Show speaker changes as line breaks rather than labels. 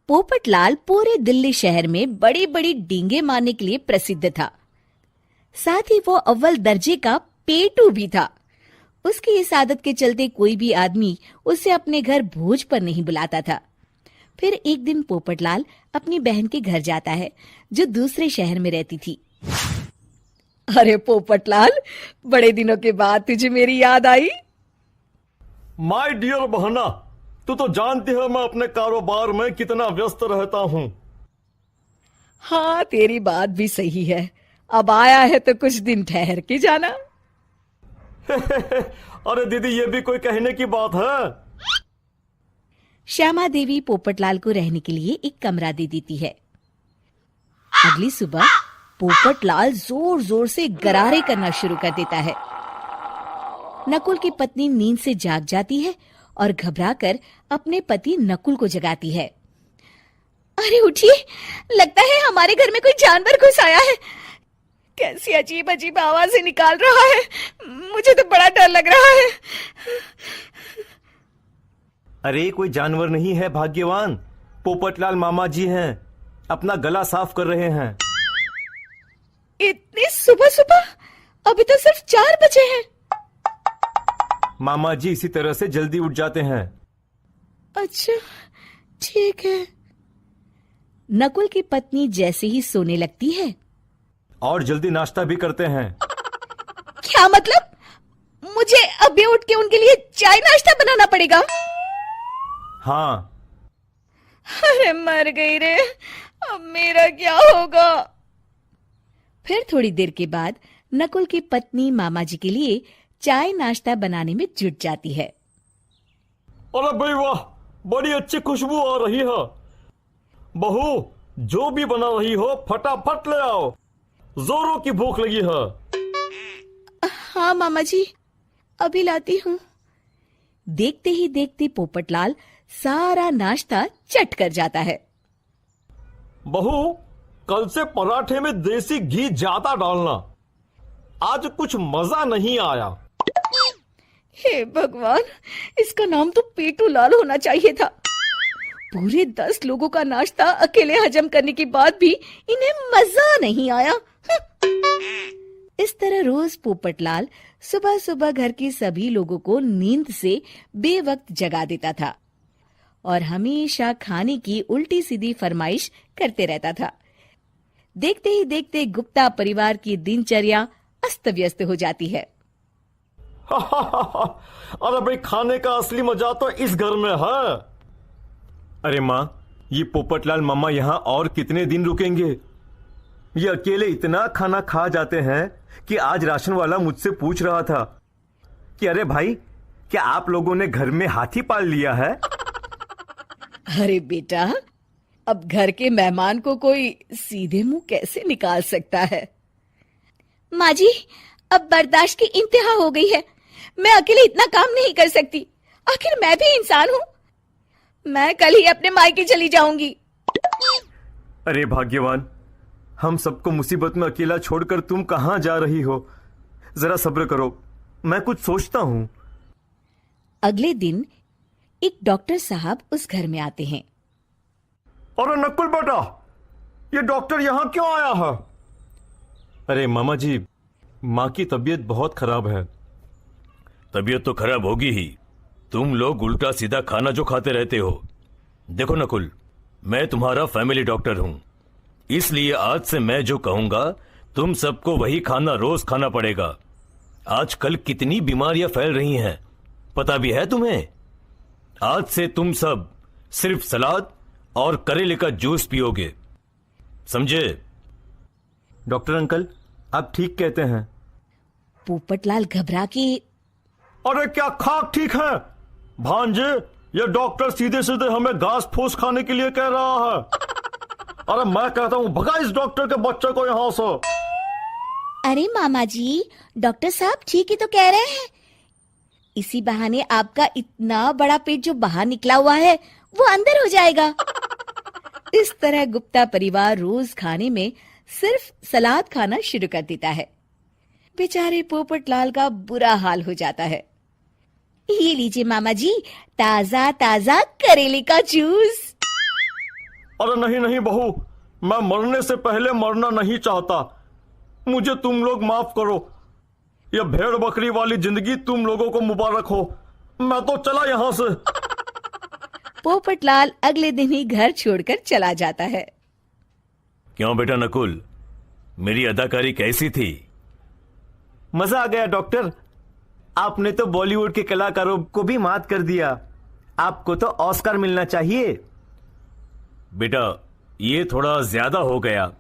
पोपटलाल पूरे दिल्ली शहर में बड़ी बड़ी डींगे मारने के लिए प्रसिद्ध था। साथ ही वो अव्वल दर्जे का पेटू भी था। उसकी इस आदत के चलते कोई भी आदमी उसे अपने घर भोज पर नहीं बुलाता था। फिर एक दिन पोपटलाल अपनी बहन के घर जाता है, जो दूसरे शहर में रहती थी। अरे पोपटलाल, बड़े दिनों के बाद तुझे मेरी याद आई।
माय डियर बहना, तू तो जानती है मैं अपने कारोबार में कितना व्यस्त रहता हूँ।
हाँ, तेरी बात भी सही है। अब आया है तो कुछ दिन ठहर के जाना।
अरे दीदी, ये भी कोई कहने की बात है।
श्यामा देवी पोपटलाल को रहने के लिए एक कमरा दे देती है। अगली सुबह पोपटलाल जोर जोर से गरारे करना शुरू कर देता है। नकुल की पत्नी नींद से जाग जाती है और घबराकर अपने पति नकुल को जगाती है। अरे उठिए, लगता है हमारे घर में कोई जानवर घुस आया है। कैसी अजीब अजीब आवाजें निकाल रहा है, मुझे तो बड़ा डर लग रहा है।
अरे कोई जानवर नहीं है भाग्यवान, पोपटलाल मामा जी हैं, अपना गला साफ कर रहे हैं।
इतनी सुबह सुबह? अभी तो सिर्फ 4 बजे हैं।
मामा जी इसी तरह से जल्दी उठ जाते हैं।
अच्छा, ठीक है। नकुल की पत्नी जैसे ही सोने लगती है
और जल्दी नाश्ता भी करते हैं।
क्या मतलब? मुझे अभी उठ के उनके लिए चाय नाश्ता बनाना पड़ेगा?
हाँ।
अरे मर गई रे, अब मेरा क्या होगा? फिर थोड़ी देर के बाद नकुल की पत्नी मामा जी के लिए चाय नाश्ता बनाने में जुट जाती है।
अरे भाई वाह, बड़ी अच्छी खुशबू आ रही है। बहू, जो भी बना रही हो फटाफट ले आओ, जोरों की भूख लगी है।
हाँ मामा जी, अभी लाती हूँ। देखते ही देखते पोपटलाल सारा नाश्ता चट कर जाता है।
बहू, कल से पराठे में देसी घी ज्यादा डालना, आज कुछ मजा नहीं आया।
हे भगवान, इसका नाम तो पेटू लाल होना चाहिए था। पूरे 10 लोगों का नाश्ता अकेले हजम करने के बाद भी इन्हें मजा नहीं आया। इस तरह रोज पोपटलाल सुबह सुबह घर के सभी लोगों को नींद से बेवक्त जगा देता था और हमेशा खाने की उल्टी सीधी फरमाइश करते रहता था। देखते ही देखते गुप्ता परिवार की दिनचर्या अस्त व्यस्त हो जाती है।
अरे भाई, खाने का असली मजा तो इस घर में है। अरे माँ, ये पोपटलाल मामा यहाँ और कितने दिन रुकेंगे? ये अकेले इतना खाना खा जाते हैं कि आज राशन वाला मुझसे पूछ रहा था कि अरे भाई, क्या आप लोगों ने घर में हाथी पाल लिया है?
अरे बेटा, अब घर के मेहमान को कोई सीधे मुंह कैसे निकाल सकता है? माँ जी, अब बर्दाश्त की इंतहा हो गई है। मैं अकेले इतना काम नहीं कर सकती। आखिर मैं भी इंसान हूँ। मैं कल ही अपने मायके चली जाऊंगी।
अरे भाग्यवान, हम सबको मुसीबत में अकेला छोड़कर तुम कहाँ जा रही हो? जरा सब्र करो, मैं कुछ सोचता हूँ।
अगले दिन एक डॉक्टर साहब उस घर में आते हैं।
अरे नकुल बेटा, ये डॉक्टर यहाँ क्यों आया है? अरे मामा जी, माँ की तबीयत बहुत खराब है।
तबीयत तो खराब होगी ही, तुम लोग उल्टा सीधा खाना जो खाते रहते हो। देखो नकुल, मैं तुम्हारा फैमिली डॉक्टर हूं, इसलिए आज से मैं जो कहूंगा तुम सबको वही खाना रोज खाना पड़ेगा। आजकल कितनी बीमारियां फैल रही हैं, पता भी है तुम्हें? आज से तुम सब सिर्फ सलाद और करेले का जूस पियोगे, समझे?
डॉक्टर अंकल, आप ठीक कहते हैं।
पोपटलाल घबरा के,
अरे क्या खाक ठीक है भांजे? ये डॉक्टर सीधे सीधे हमें घास फूस खाने के लिए कह रहा है। अरे मैं कहता हूँ भगा इस डॉक्टर के बच्चे को यहाँ से।
अरे मामा जी, डॉक्टर साहब ठीक ही तो कह रहे हैं। इसी बहाने आपका इतना बड़ा पेट जो बाहर निकला हुआ है वो अंदर हो जाएगा। इस तरह गुप्ता परिवार रोज खाने में सिर्फ सलाद खाना शुरू कर देता है। बेचारे पोपटलाल का बुरा हाल हो जाता है। ये लीजिए मामा जी, ताजा ताजा करेले का जूस।
अरे नहीं नहीं बहू, मैं मरने से पहले मरना नहीं चाहता। मुझे तुम लोग माफ करो। यह भेड़ बकरी वाली जिंदगी तुम लोगों को मुबारक हो। मैं तो चला यहां से।
पोपटलाल अगले दिन ही घर छोड़कर चला जाता है।
क्यों बेटा नकुल, मेरी अदाकारी कैसी थी?
मजा आ गया डॉक्टर। आपने तो बॉलीवुड के कलाकारों को भी मात कर दिया। आपको तो ऑस्कर मिलना चाहिए।
बेटा ये थोड़ा ज्यादा हो गया।